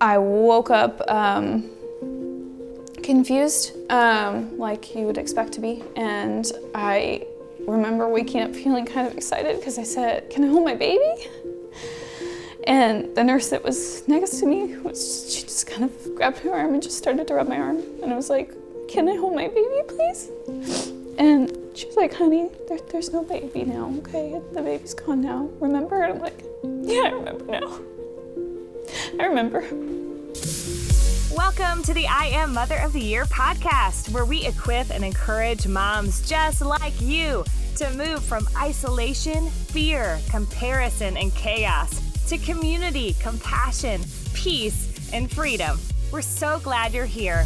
I woke up confused, like you would expect to be, and I remember waking up feeling kind of excited because I said, "Can I hold my baby?" And the nurse that was next to me, she just kind of grabbed my arm and just started to rub my arm, and I was like, "Can I hold my baby, please?" And she was like, "Honey, there's no baby now, okay? The baby's gone now. Remember?" And I'm like, "Yeah, I remember now. I remember." Welcome to the I Am Mother of the Year podcast, where we equip and encourage moms just like you to move from isolation, fear, comparison, and chaos to community, compassion, peace, and freedom. We're so glad you're here.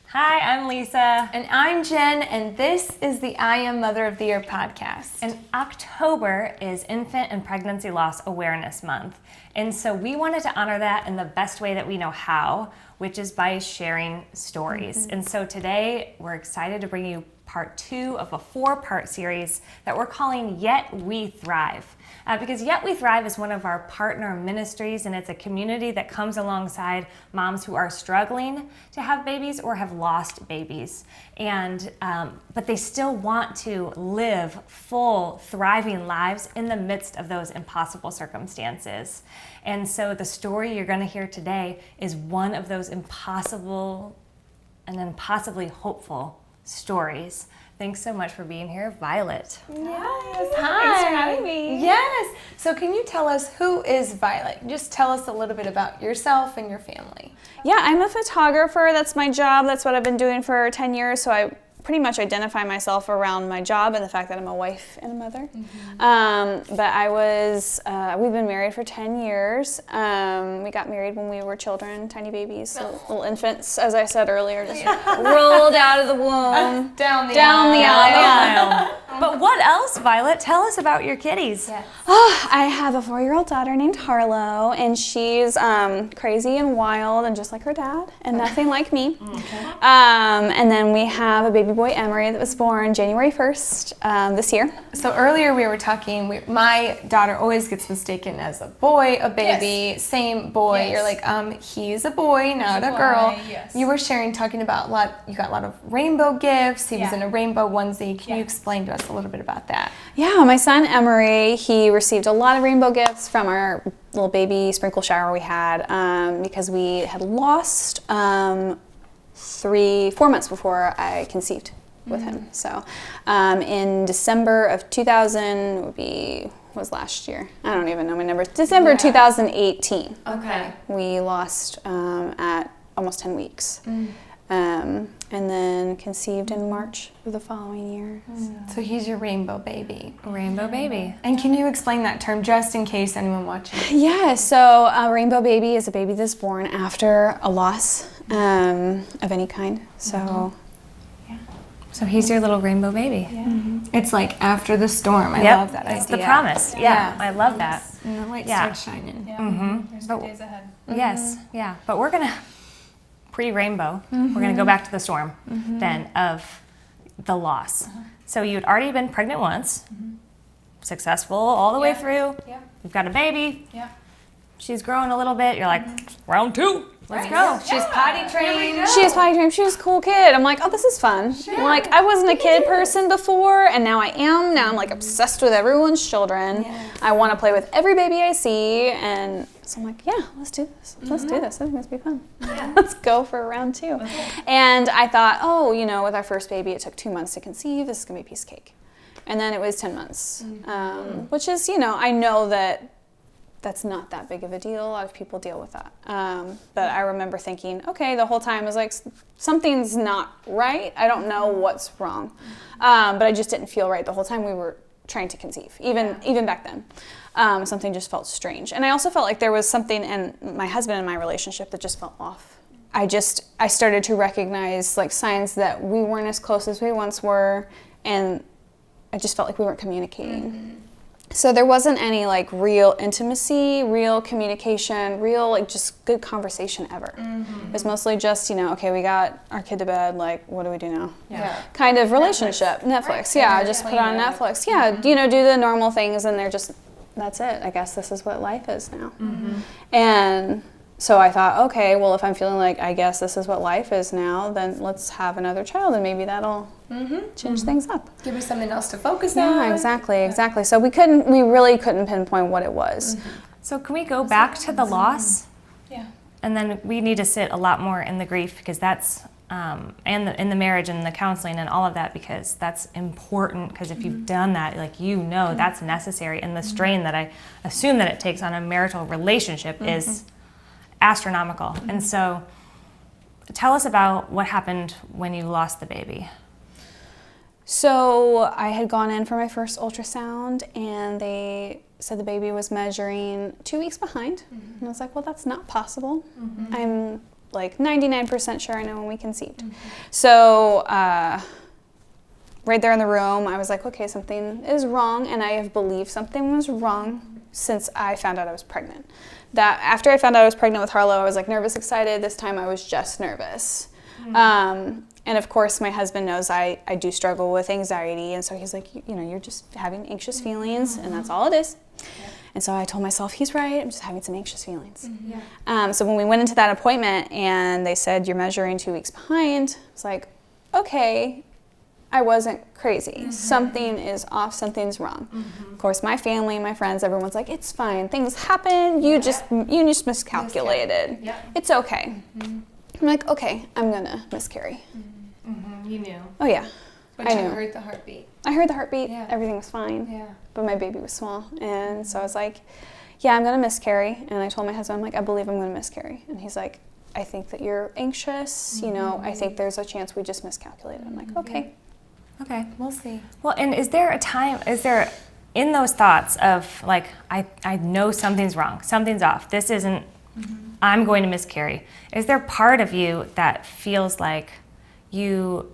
Hi, I'm Lisa. And I'm Jen, and this is the I Am Mother of the Year podcast. And October is Infant and Pregnancy Loss Awareness Month. And so we wanted to honor that in the best way that we know how, which is by sharing stories. And so today we're excited to bring you part 2 of a 4-part series that we're calling Yet We Thrive. Because Yet We Thrive is one of our partner ministries, and it's a community that comes alongside moms who are struggling to have babies or have lost babies. And but they still want to live full, thriving lives in the midst of those impossible circumstances. And so the story you're going to hear today is one of those impossible and impossibly hopeful stories. Thanks so much for being here, Violet. Yes, hi. Thanks for having me. Yes. So can you tell us, who is Violet? Just tell us a little bit about yourself and your family. Yeah, I'm a photographer. That's my job. That's what I've been doing for 10 years. So I pretty much identify myself around my job and the fact that I'm a wife and a mother. But I was, we've been married for 10 years. We got married when we were children, tiny babies, little infants, as I said earlier, just rolled out of the womb. Down the aisle. But what else, Violet? Tell us about your kitties. Yes. Oh, I have a 4-year-old daughter named Harlow, and she's crazy and wild and just like her dad, and nothing like me. And then we have a baby boy, Emery, that was born January 1st this year. So earlier we were talking, my daughter always gets mistaken as a boy, a baby, same boy. Yes. You're like, he's a boy, not a girl. Yes. You were talking about you got a lot of rainbow gifts. He was in a rainbow onesie. Can you explain to us a little bit about that? Yeah, my son Emery, he received a lot of rainbow gifts from our little baby sprinkle shower we had because we had lost 4 months before I conceived with him. So in December of 2000 was last year. I don't even know my numbers. December 2018. Okay. We lost at almost 10 weeks. And then conceived in March of the following year. So he's your rainbow baby. Rainbow baby. And can you explain that term just in case anyone watching? Yeah, so a rainbow baby is a baby that's born after a loss of any kind. So, So he's your little rainbow baby. It's like after the storm. I love that It's idea. the promise. Yeah, I love that. And the light Yeah. starts shining. There's good days ahead. Yes, yeah. But we're going to, pre-rainbow, we're going to go back to the storm then of the loss. So you'd already been pregnant once, successful all the way through. Yeah. You've got a baby. Yeah. She's growing a little bit. You're like, round 2. Let's go. She's potty trained. she is potty trained. She was a cool kid. I'm like, oh, this is fun. Like, I wasn't a kid person before, and now I am. Now I'm like obsessed with everyone's children. I want to play with every baby I see, and so I'm like, yeah, let's do this. Let's do this. I think this will be fun. Let's go for round 2. And I thought, oh, with our first baby, it took 2 months to conceive. This is going to be a piece of cake. And then it was 10 months, which is, I know that's not that big of a deal. A lot of people deal with that. But I remember thinking, okay, the whole time I was like, something's not right. I don't know what's wrong. But I just didn't feel right the whole time we were trying to conceive, even back then. Something just felt strange. And I also felt like there was something in my husband and my relationship that just felt off. I started to recognize like signs that we weren't as close as we once were, and I just felt like we weren't communicating. So there wasn't any like real intimacy, real communication, real like just good conversation ever. It was mostly just, okay, we got our kid to bed, like what do we do now? Kind of relationship. Netflix. Yeah, just put on Netflix. Yeah, do the normal things, and they're just that's it. I guess this is what life is now. And so I thought, okay, well, if I'm feeling like I guess this is what life is now, then let's have another child, and maybe that'll change things up. Give me something else to focus on. Yeah, exactly. So we really couldn't pinpoint what it was. So can we go back to the loss? Yeah. And then we need to sit a lot more in the grief, because that's, and in the marriage and the counseling and all of that, because that's important, because if you've done that, like, that's necessary. And the strain that I assume that it takes on a marital relationship is astronomical. And so tell us about what happened when you lost the baby. So I had gone in for my first ultrasound, and they said the baby was measuring 2 weeks behind. And I was like, well, that's not possible. I'm like 99% sure I know when we conceived. So right there in the room, I was like, okay, something is wrong, and I have believed something was wrong since I found out I was pregnant. That after I found out I was pregnant with Harlow, I was like nervous, excited. This time I was just nervous. And of course, my husband knows I do struggle with anxiety, and so he's like, you're just having anxious feelings, and that's all it is. And so I told myself, he's right, I'm just having some anxious feelings. So when we went into that appointment and they said, you're measuring 2 weeks behind, I was like, okay, I wasn't crazy. Something is off, something's wrong. Of course, my family, my friends, everyone's like, it's fine, things happen, you just miscalculated. It's okay. I'm like, okay, I'm gonna miscarry. You knew. Oh yeah, But I you knew. heard the heartbeat. I heard the heartbeat, Yeah. everything was fine. Yeah. But my baby was small, and so I was like, yeah, I'm gonna miscarry. And I told my husband, I'm like, I believe I'm gonna miscarry. And he's like, I think that you're anxious, I think there's a chance we just miscalculated. I'm like, okay. Okay. We'll see. Well, and is there in those thoughts of like, I know something's wrong, something's off, this isn't, I'm going to miscarry. Is there part of you that feels like you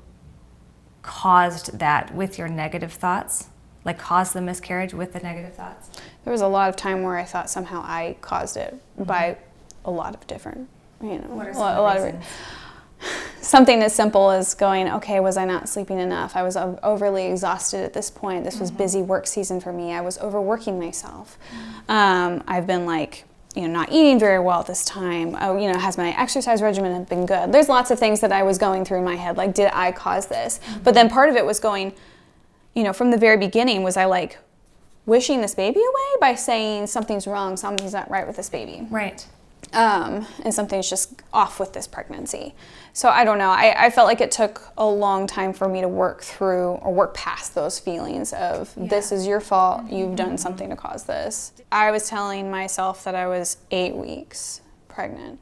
caused that with your negative thoughts? Like caused the miscarriage with the negative thoughts? There was a lot of time where I thought somehow I caused it by a lot of different, What are a some lot of reasons? something as simple as going, okay, was I not sleeping enough? I was overly exhausted at this point. This was busy work season for me. I was overworking myself. I've been like, not eating very well at this time. Has my exercise regimen been good? There's lots of things that I was going through in my head, like, did I cause this? But then part of it was going, from the very beginning, was I like wishing this baby away by saying something's wrong, something's not right with this baby. Right. And something's just off with this pregnancy. So I don't know. I felt like it took a long time for me to work through or work past those feelings of this is your fault, you've done something to cause this. I was telling myself that I was 8 weeks pregnant,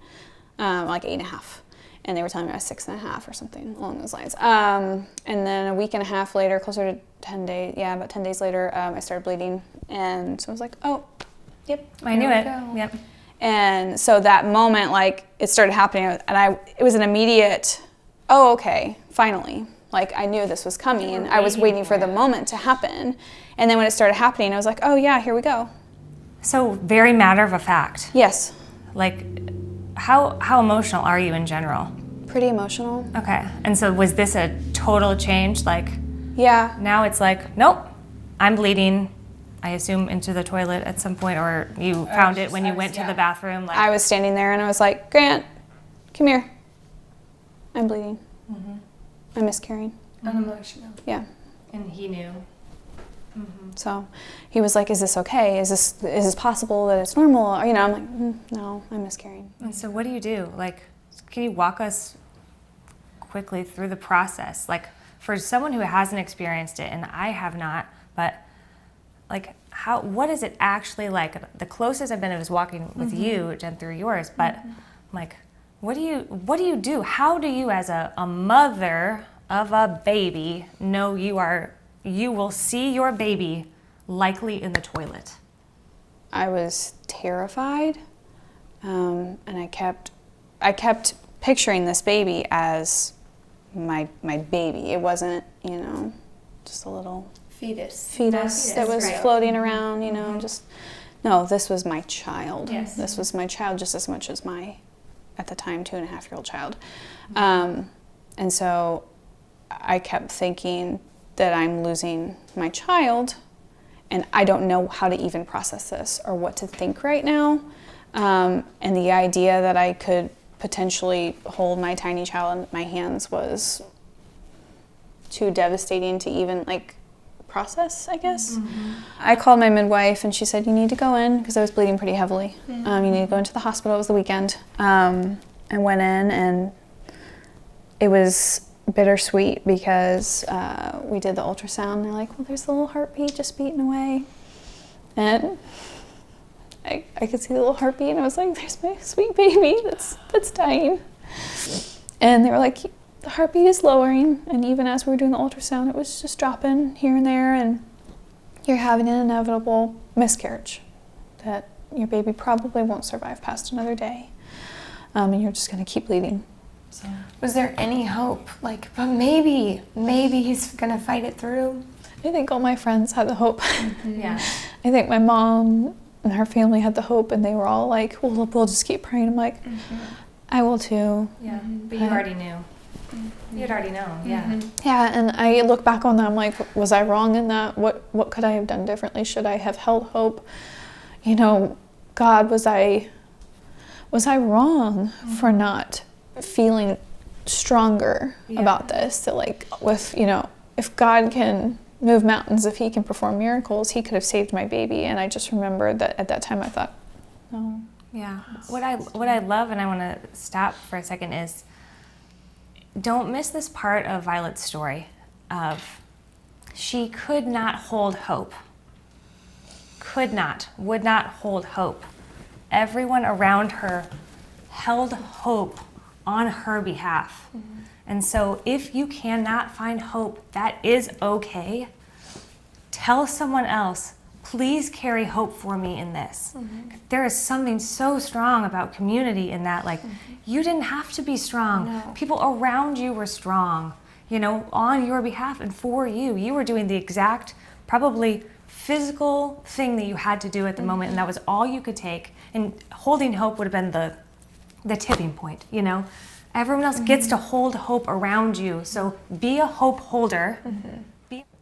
like 8.5. And they were telling me I was 6.5 or something along those lines. And then a week and a half later, closer to 10 days, about 10 days later, I started bleeding. And so I was like, oh, yep. I knew it. go. Yep. And so that moment, like, it started happening, and it was an immediate, oh, okay, finally. Like, I knew this was coming, and I was waiting for the moment to happen. And then when it started happening, I was like, oh yeah, here we go. So very matter of a fact. Yes. Like, how emotional are you in general? Pretty emotional. Okay. And so was this a total change? Like, Yeah. now it's like, nope, I'm bleeding. I assume into the toilet at some point, or you found it when you went to the bathroom. Like, I was standing there, and I was like, Grant, come here. I'm bleeding. I'm miscarrying. Unemotional. Yeah. and he knew. So he was like, is this okay? Is this possible that it's normal? Or, I'm like, no, I'm miscarrying. And so what do you do? Like, can you walk us quickly through the process? Like, for someone who hasn't experienced it, and I have not, but like, what is it actually like? The closest I've been is walking with you, Jen, through yours, but like, what do you do? How do you, as a mother of a baby, know you will see your baby likely in the toilet? I was terrified, and I kept picturing this baby as my baby. It wasn't, just a little Fetus. that was floating around, no, this was my child. Yes. This was my child just as much as my, at the time, 2.5-year-old child. And so I kept thinking that I'm losing my child, and I don't know how to even process this or what to think right now. And the idea that I could potentially hold my tiny child in my hands was too devastating to even like process, I guess. I called my midwife and she said, you need to go in, because I was bleeding pretty heavily. You need to go into the hospital. It was the weekend. I went in, and it was bittersweet because we did the ultrasound and they're like, well, there's a little heartbeat just beating away. And I could see the little heartbeat, and I was like, there's my sweet baby that's dying. And they were like, the heartbeat is lowering, and even as we were doing the ultrasound, it was just dropping here and there, and you're having an inevitable miscarriage that your baby probably won't survive past another day, and you're just going to keep bleeding. So, was there any hope? Like, but maybe he's going to fight it through? I think all my friends had the hope. Yeah. I think my mom and her family had the hope, and they were all like, well, we'll just keep praying. I'm like, I will too. Yeah, but you already knew. You'd already known, yeah. Yeah, and I look back on that, I'm like, was I wrong in that? What could I have done differently? Should I have held hope? You know, God, was I wrong for not feeling stronger about this? That like, with, you know, if God can move mountains, if he can perform miracles, he could have saved my baby. And I just remembered that at that time I thought, no. Yeah. What I love, and I want to stop for a second, is don't miss this part of Violet's story of she could not hold hope. Would not hold hope. Everyone around her held hope on her behalf. And so if you cannot find hope, that is okay. Tell someone else, please carry hope for me in this. There is something so strong about community in that, like, you didn't have to be strong. No. People around you were strong, you know, on your behalf and for you. You were doing the exact, probably physical thing that you had to do at the moment, and that was all you could take. And holding hope would have been the tipping point, you know. Everyone else gets to hold hope around you, so be a hope holder.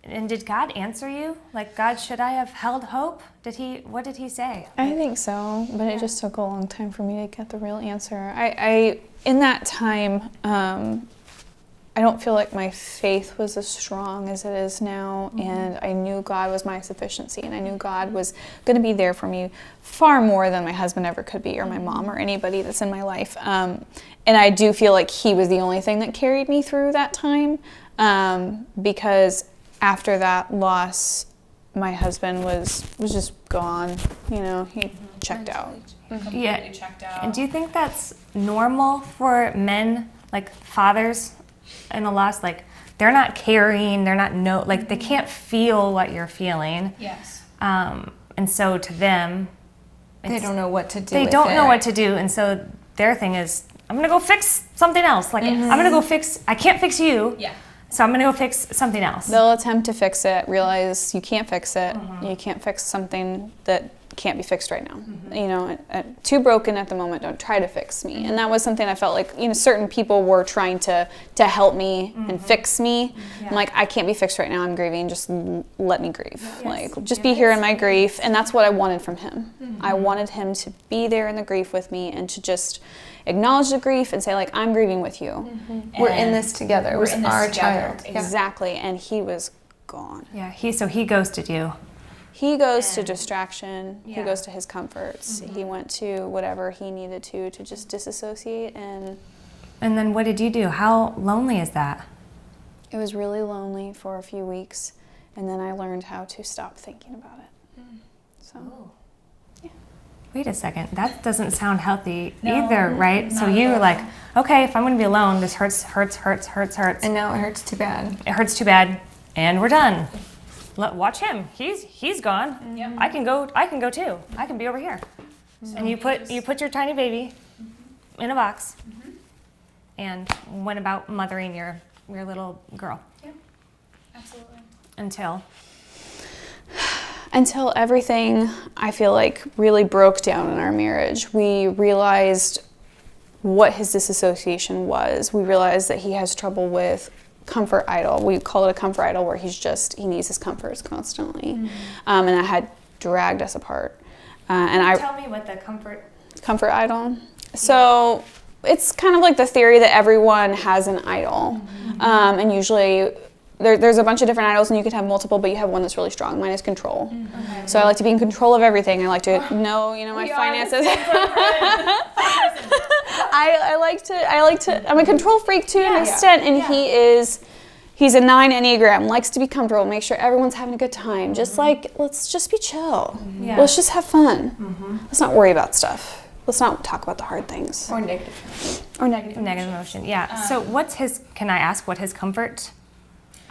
And did God answer you? Like, God, should I have held hope? What did he say? I think so, but it just took a long time for me to get the real answer. I in that time, I don't feel like my faith was as strong as it is now, and I knew God was my sufficiency, and I knew God was going to be there for me far more than my husband ever could be, or my mom, or anybody that's in my life. And I do feel like he was the only thing that carried me through that time, because after that loss, my husband was just gone. You know, he checked out. Yeah. Checked out. And do you think that's normal for men, like fathers in a loss? Like, they're not carrying, they're not like they can't feel what you're feeling. Yes. And so to them, They don't know what to do. They don't know what to do, and so their thing is, I'm gonna go fix something else. Like, I'm gonna go fix. I can't fix you. Yeah. So I'm gonna go fix something else. They'll attempt to fix it, realize you can't fix it. You can't fix something that can't be fixed right now. You know, too broken at the moment, don't try to fix me. And that was something I felt like, you know, certain people were trying to help me and fix me. Yeah. I'm like, I can't be fixed right now, I'm grieving, just let me grieve. Like, just be here in my grief. And that's what I wanted from him. I wanted him to be there in the grief with me and to just acknowledge the grief and say, like, I'm grieving with you. We're in this together. It was our child. Exactly. And he was gone. Yeah. He ghosted you. He goes to distraction. Yeah. He goes to his comforts. He went to whatever he needed to just disassociate. And then what did you do? How lonely is that? it was really lonely for a few weeks. And then I learned how to stop thinking about it. So. Wait a second, that doesn't sound healthy either, right? So you were like, okay, if I'm gonna be alone, this hurts. And now it hurts too bad. It hurts too bad, and we're done. Watch him. He's gone. Yep. I can go too. I can be over here. And you put your tiny baby in a box, and went about mothering your little girl. Yeah, absolutely. Until everything, I feel like, really broke down in our marriage. We realized what his disassociation was. We realized that he has trouble with comfort idol. We call it a comfort idol where he needs his comforts constantly. And that had dragged us apart. Tell me what the comfort idol. So it's kind of like the theory that everyone has an idol. And usually there's a bunch of different idols and you could have multiple, but you have one that's really strong. Mine is control. Okay. So I like to be in control of everything. I like to know, my finances. I'm a control freak to an extent, and he's a 9 Enneagram, likes to be comfortable, make sure everyone's having a good time. Just let's just be chill. Let's just have fun. Let's not worry about stuff. Let's not talk about the hard things. Or negative emotion. Yeah. So can I ask what his comfort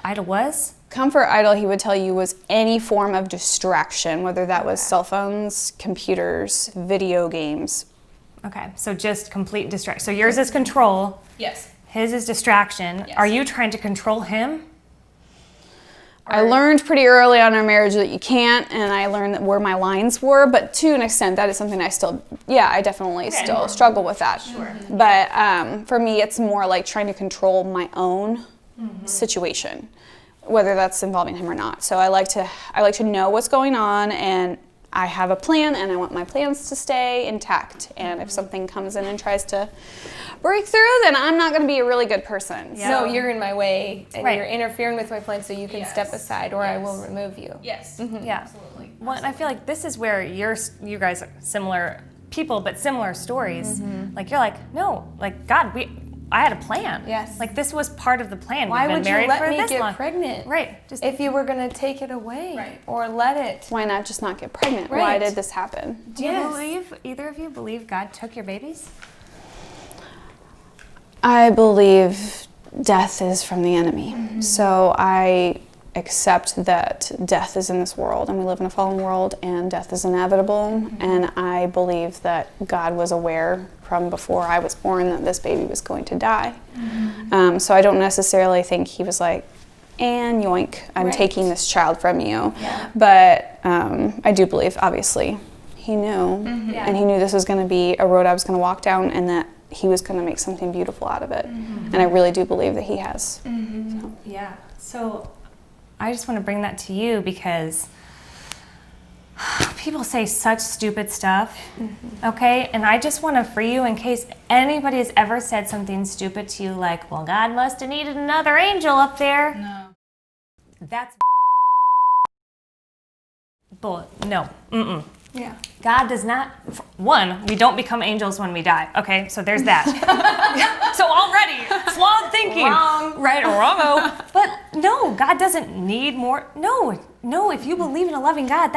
idol was? Comfort idol, he would tell you, was any form of distraction, whether that was cell phones, computers, video games. Okay, so just complete distraction. So yours is control. Yes. His is distraction. Yes. Are you trying to control him? I learned pretty early on in our marriage that you can't, and I learned where my lines were, but to an extent, that is something I definitely still struggle with that. Sure. But for me, it's more like trying to control my own situation, whether that's involving him or not. So I like to know what's going on, and I have a plan, and I want my plans to stay intact. And if something comes in and tries to break through, then I'm not going to be a really good person. Yeah. So you're in my way, and you're interfering with my plan, so you can step aside, or I will remove you. Yes. Yeah. Absolutely. Well, and I feel like this is where you guys are similar people, but similar stories. Like you're like, no, like God, I had a plan. Yes. Like this was part of the plan. Why We've been would married you let for me this get long. pregnant? Right. If you were going to take it away or let it. Why not just not get pregnant? Right. Why did this happen? Do you either of you believe God took your babies? I believe death is from the enemy. So I accept that death is in this world, and we live in a fallen world, and death is inevitable. And I believe that God was aware from before I was born that this baby was going to die. So I don't necessarily think he was like, and yoink, I'm taking this child from you. Yeah. But I do believe, obviously, he knew, and he knew this was going to be a road I was going to walk down, and that he was going to make something beautiful out of it. And I really do believe that he has. So. Yeah. So I just want to bring that to you because people say such stupid stuff, okay? And I just want to free you in case anybody has ever said something stupid to you like, well, God must have needed another angel up there. No. That's bull. No. Yeah. God does not, one, we don't become angels when we die. Okay, so there's that. So already, flawed thinking. Wrong. Right, wrong. But no, God doesn't need more. No, if you believe in a loving God,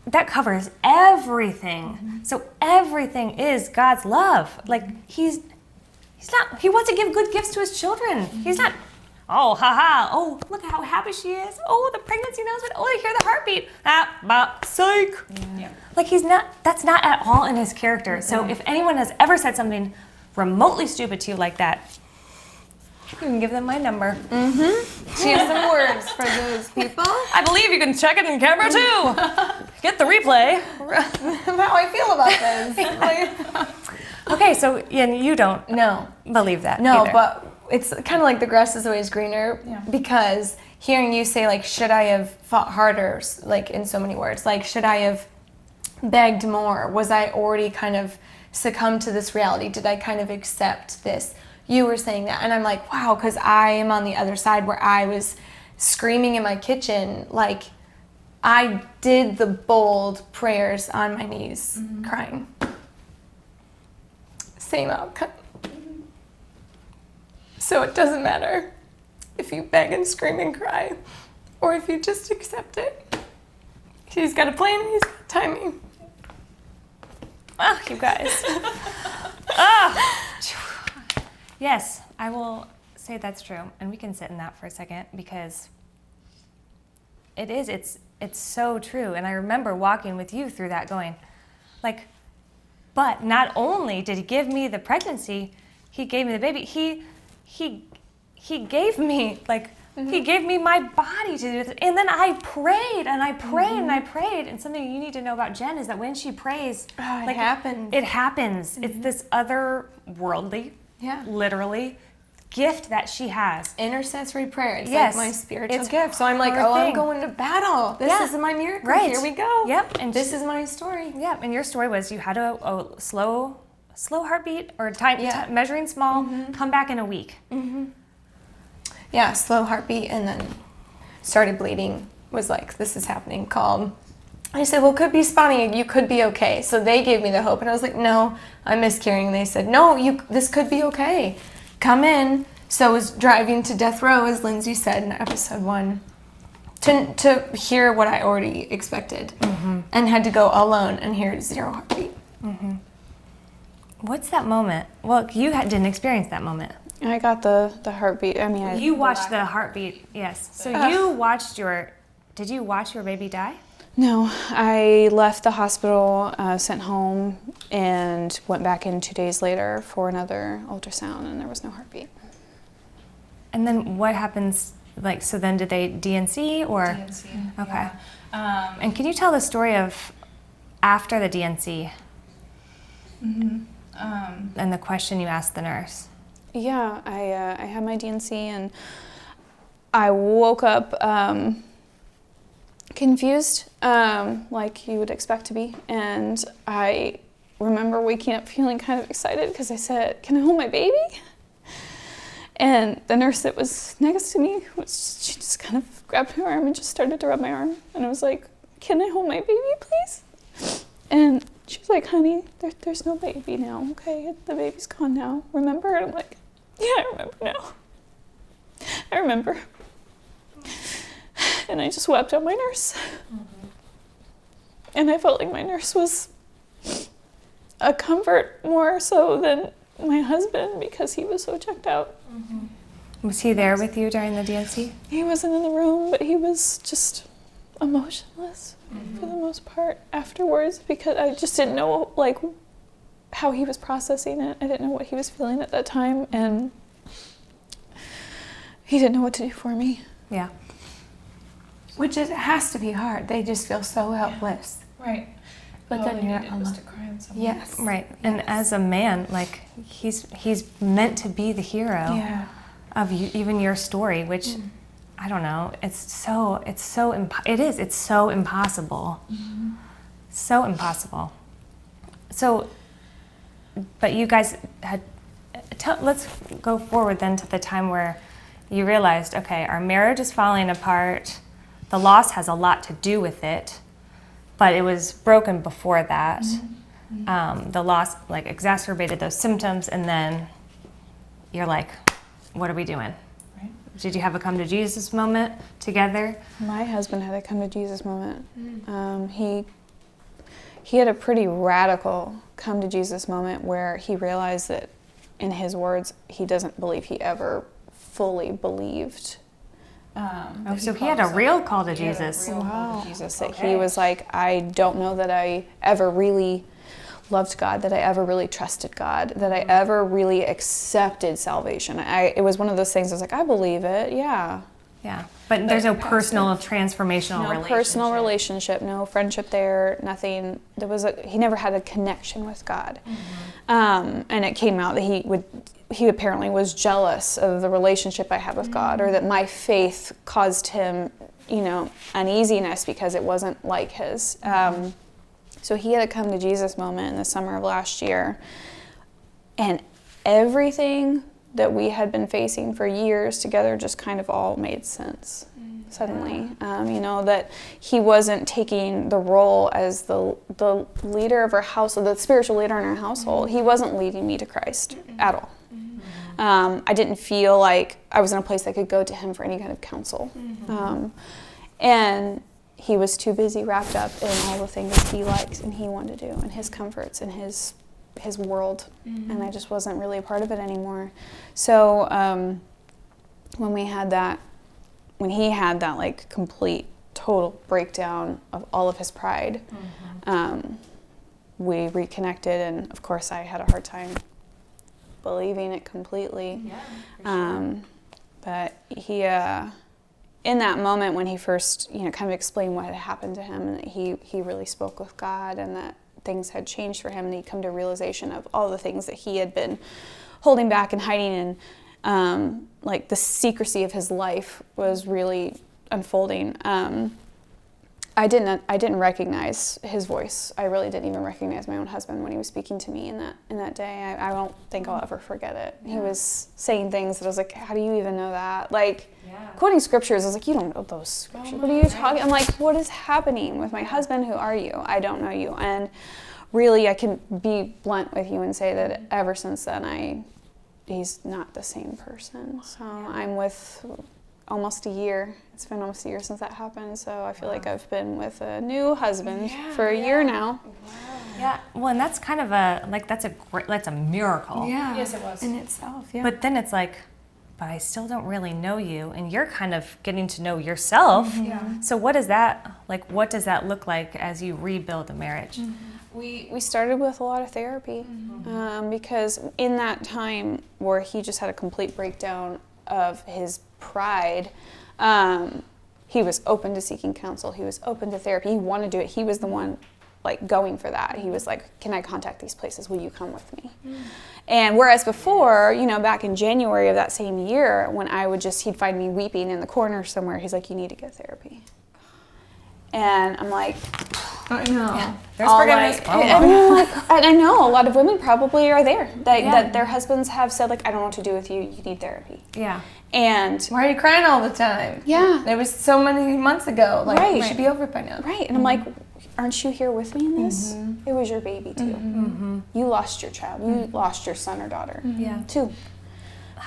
that covers everything. So everything is God's love. Like, he wants to give good gifts to his children. He's not, oh, oh, look at how happy she is. Oh, the pregnancy announcement. Oh, I hear the heartbeat. Psych. Yeah. Like that's not at all in his character. So if anyone has ever said something remotely stupid to you like that, you can give them my number. She has some words for those people. I believe you can check it in camera too. Get the replay. How I feel about this. Okay, so and you don't believe that either. But it's kind of like the grass is always greener because hearing you say, like, should I have fought harder, like, in so many words, like, should I have begged more? Was I already kind of succumbed to this reality? Did I kind of accept this? You were saying that, and I'm like, wow, because I am on the other side where I was screaming in my kitchen, like, I did the bold prayers on my knees, crying. Same outcome. So it doesn't matter if you beg and scream and cry, or if you just accept it. He's got a plan, he's got timing. Ah, you guys. Yes, I will say that's true, and we can sit in that for a second because it's so true. And I remember walking with you through that going, like, but not only did he give me the pregnancy, he gave me the baby, he gave me, like, he gave me my body to do this. And then I prayed and I prayed and I prayed. And something you need to know about Jen is that when she prays, it happens. It happens. It's this otherworldly, literally, gift that she has. Intercessory prayer. It's Yes, like my spiritual it's gift. So I'm like, her oh, I'm thing. going to battle. This Yeah. is my miracle. Right. Here we go. Yep. And This is my story. Yeah, and your story was you had a slow heartbeat or Yeah. measuring small, come back in a week. Yeah, slow heartbeat, and then started bleeding. Was like, this is happening. Called. I said, well, could be spotting. You could be okay. So they gave me the hope, and I was like, no, I'm miscarrying. They said, no, this could be okay. Come in. So I was driving to death row, as Lindsay said in episode 1, to hear what I already expected, and had to go alone and hear 0 heartbeat. What's that moment? Well, you didn't experience that moment. I got the heartbeat. I mean, You watched the heartbeat, yes. So did you watch your baby die? No, I left the hospital, sent home, and went back in 2 days later for another ultrasound, and there was no heartbeat. And then what happens, like, so then did they DNC or? DNC, Okay. yeah. And can you tell the story of after the DNC and the question you asked the nurse? Yeah, I had my DNC, and I woke up confused, like you would expect to be. And I remember waking up feeling kind of excited because I said, "Can I hold my baby?" And the nurse that was next to me, she just kind of grabbed my arm and just started to rub my arm. And I was like, "Can I hold my baby, please?" And she was like, "Honey, there's no baby now, okay? The baby's gone now. Remember?" And I'm like, "Yeah, I remember now. I remember." And I just wept on my nurse. And I felt like my nurse was a comfort more so than my husband because he was so checked out. Was he there with you during the DNC? He wasn't in the room, but he was just emotionless for the most part afterwards because I just didn't know like how he was processing it. I didn't know what he was feeling at that time, and he didn't know what to do for me. Yeah. Which has to be hard. They just feel so helpless. Right. But All then I you're needed was alone. to cry on someone. Yes. Right. And as a man, like he's meant to be the hero Yeah. of you, even your story, which I don't know. It's so impossible. So impossible. So, but you guys had. Let's go forward then to the time where you realized, okay, our marriage is falling apart. The loss has a lot to do with it, but it was broken before that. The loss like exacerbated those symptoms, and then you're like, what are we doing? Right. Did you have a come to Jesus moment together? My husband had a come to Jesus moment. He had a pretty radical come to Jesus moment where he realized that, in his words, he doesn't believe he ever fully believed. So he had a real call to Jesus. Wow. Jesus, that he was like, I don't know that I ever really loved God, that I ever really trusted God, that I ever really accepted salvation. It was one of those things I was like, I believe it, yeah. Yeah, but there's no personal transformational No relationship. personal relationship, no friendship there, nothing. He never had a connection with God. And it came out that he apparently was jealous of the relationship I had with God, or that my faith caused him, uneasiness because it wasn't like his. So he had a come to Jesus moment in the summer of last year, and everything that we had been facing for years together just kind of all made sense suddenly. That he wasn't taking the role as the leader of our household, the spiritual leader in our household. He wasn't leading me to Christ at all. I didn't feel like I was in a place I could go to him for any kind of counsel. And he was too busy wrapped up in all the things he likes and he wanted to do, and his comforts and his world, and I just wasn't really a part of it anymore. So when he had that like complete, total breakdown of all of his pride, we reconnected, and of course I had a hard time believing it completely. Yeah, for sure. But he, in that moment when he first, kind of explained what had happened to him, and that he really spoke with God, and that things had changed for him, and he'd come to a realization of all the things that he had been holding back and hiding like the secrecy of his life was really unfolding. I didn't recognize his voice. I really didn't even recognize my own husband when he was speaking to me in that day. I don't think I'll ever forget it. Yeah. He was saying things that I was like, how do you even know that? Like, quoting scriptures, I was like, you don't know those scriptures. What are you talking? I'm like, what is happening with my husband? Who are you? I don't know you. And really, I can be blunt with you and say that ever since then, he's not the same person. So I'm with almost a year. It's been almost a year since that happened, so I feel like I've been with a new husband for a year now. Wow. Yeah, well, and that's kind of that's a miracle. Yeah. Yes, it was. In itself, yeah. But then it's like, but I still don't really know you, and you're kind of getting to know yourself. Yeah. So what does that look like as you rebuild a marriage? We started with a lot of therapy, because in that time where he just had a complete breakdown of his pride, he was open to seeking counsel. He was open to therapy. He wanted to do it. He was the one like going for that. He was like, can I contact these places? Will you come with me? And whereas before, back in January of that same year, when he'd find me weeping in the corner somewhere, he's like, you need to get therapy. And I'm like, I know. Yeah. There's forgiveness. And I know a lot of women probably are there that their husbands have said like, I don't know what to do with you. You need therapy. Yeah. And why are you crying all the time? Yeah. It was so many months ago. Like, Right. you should be over it by now. Right. And I'm like, aren't you here with me in this? It was your baby too. You lost your child. You lost your son or daughter. Yeah. Too.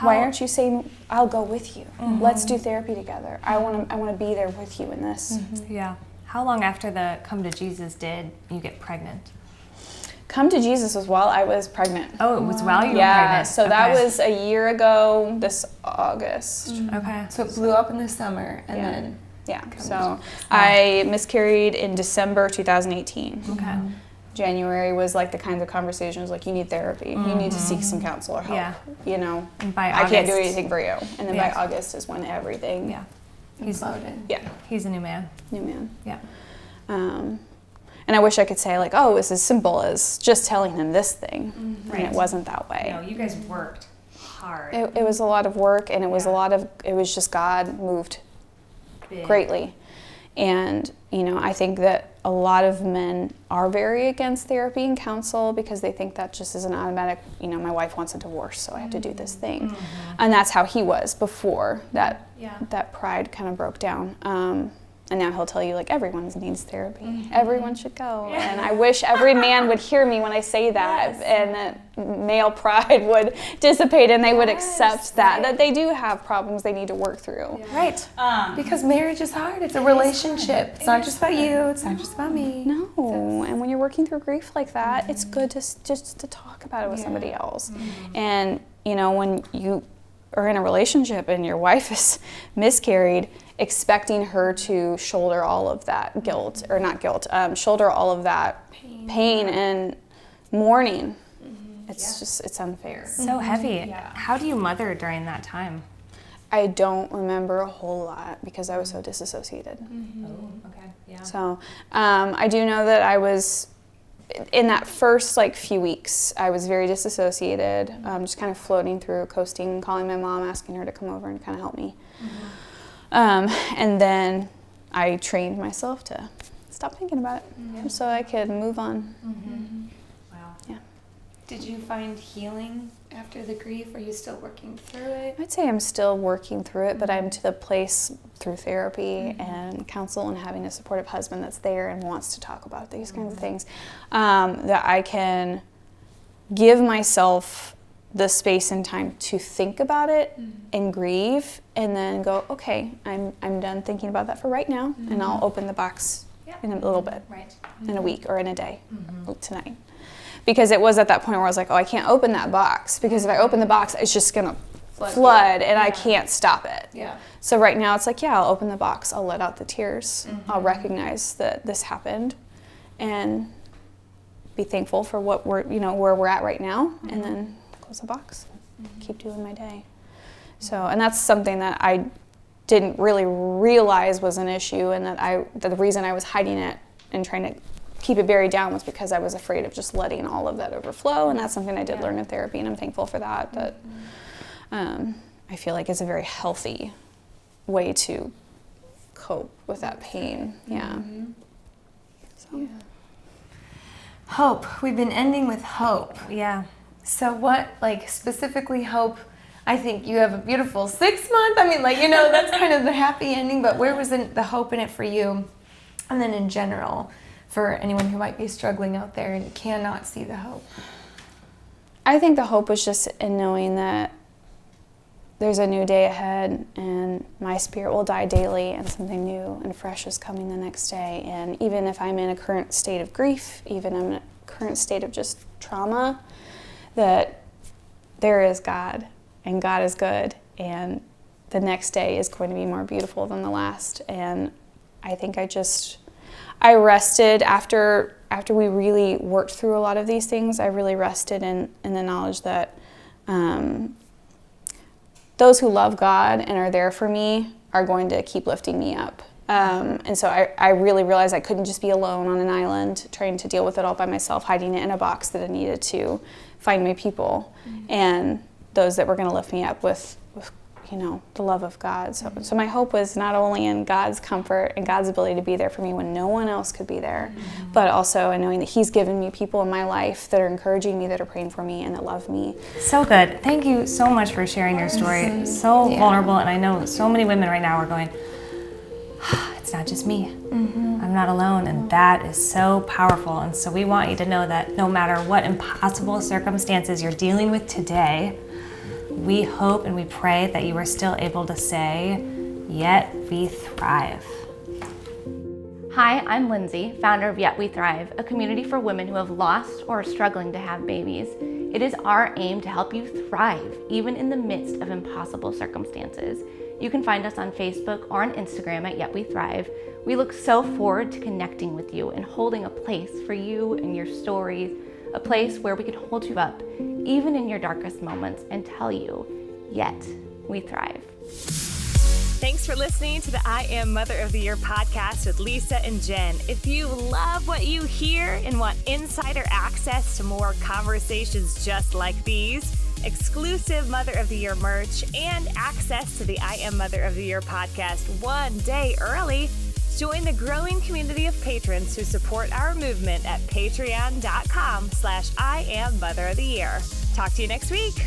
Why aren't you saying, I'll go with you. Let's do therapy together. I want to be there with you in this. Yeah. How long after the Come to Jesus did you get pregnant? Come to Jesus was while I was pregnant. Oh, it was while you were Yeah, pregnant. so that was a year ago this August. Okay. So it blew up in the summer, and then... Yeah, so I miscarried in December 2018. Okay. January was like the kinds of conversations like, you need therapy, you need to seek some counsel or help, And by I August, can't do anything for you. And then by Yes. August is when everything, Exploded. He's a new man. new man. Yeah. And I wish I could say like, oh, it's as simple as just telling him this thing. Right. And it wasn't that way. No, you guys worked hard. It was a lot of work, and it was it was just God moved Big. greatly. And, I think that a lot of men are very against therapy and counsel because they think that just is an automatic, my wife wants a divorce, so I have to do this thing. And that's how he was before that pride kind of broke down. And now he'll tell you, like, everyone needs therapy. Everyone should go. And I wish every man would hear me when I say that, and that male pride would dissipate and they would accept that they do have problems they need to work through. Right. Because marriage is hard. It's a relationship. It's not just about you. It's not just about me. No, and when you're working through grief like that, it's good to just to talk about it with somebody else. And, when you are in a relationship and your wife is miscarried, expecting her to shoulder all of that guilt, or not guilt, shoulder all of that pain and mourning. It's just, it's unfair. So heavy. How do you mother during that time? I don't remember a whole lot because I was so disassociated. Oh, okay. Yeah. So I do know that I was, in that first few weeks, I was very disassociated, just kind of floating through, coasting, calling my mom, asking her to come over and kind of help me. And then I trained myself to stop thinking about it so I could move on. Wow. Yeah. Did you find healing after the grief? Are you still working through it? I'd say I'm still working through it, but I'm to the place through therapy and counsel and having a supportive husband that's there and wants to talk about these kinds of things, that I can give myself the space and time to think about it and grieve, and then go, okay, I'm done thinking about that for right now, and I'll open the box in a little bit, in a week or in a day, tonight. Because it was at that point where I was like, oh, I can't open that box, because if I open the box, it's just gonna flood and I can't stop it. Yeah. So right now it's like, I'll open the box, I'll let out the tears, I'll recognize that this happened, and be thankful for what we're, where we're at right now, and then close the box, keep doing my day. So, and that's something that I didn't really realize was an issue, and that the reason I was hiding it and trying to keep it buried down was because I was afraid of just letting all of that overflow, and that's something I did learn in therapy, and I'm thankful for that. But I feel like is a very healthy way to cope with that pain. Yeah. So. Hope. We've been ending with hope. Yeah. So what, like, specifically hope? I think you have a beautiful 6 month. I mean, like, you know, that's kind of the happy ending, but where was the hope in it for you? And then in general, for anyone who might be struggling out there and cannot see the hope. I think the hope was just in knowing that there's a new day ahead and my spirit will die daily and something new and fresh is coming the next day. And even if I'm in a current state of grief, even I'm in a current state of just trauma, that there is God and God is good and the next day is going to be more beautiful than the last. And I think I rested after we really worked through a lot of these things. I really rested in the knowledge that those who love God and are there for me are going to keep lifting me up. And so I really realized I couldn't just be alone on an island trying to deal with it all by myself, hiding it in a box, that I needed to find my people and those that were going to lift me up with the love of God. So my hope was not only in God's comfort and God's ability to be there for me when no one else could be there, but also in knowing that He's given me people in my life that are encouraging me, that are praying for me, and that love me. So good. Thank you so much for sharing your story. So vulnerable, and I know so many women right now are going, it's not just me. I'm not alone, and that is so powerful. And so we want you to know that no matter what impossible circumstances you're dealing with today, we hope and we pray that you are still able to say, Yet We Thrive. Hi, I'm Lindsay, founder of Yet We Thrive, a community for women who have lost or are struggling to have babies. It is our aim to help you thrive, even in the midst of impossible circumstances. You can find us on Facebook or on Instagram at Yet We Thrive. We look so forward to connecting with you and holding a place for you and your stories, a place where we can hold you up, even in your darkest moments, and tell you, Yet We Thrive. Thanks for listening to the I Am Mother of the Year podcast with Lisa and Jen. If you love what you hear and want insider access to more conversations just like these, exclusive Mother of the Year merch, and access to the I Am Mother of the Year podcast one day early, join the growing community of patrons who support our movement at patreon.com/I Am Mother of the Year. Talk to you next week.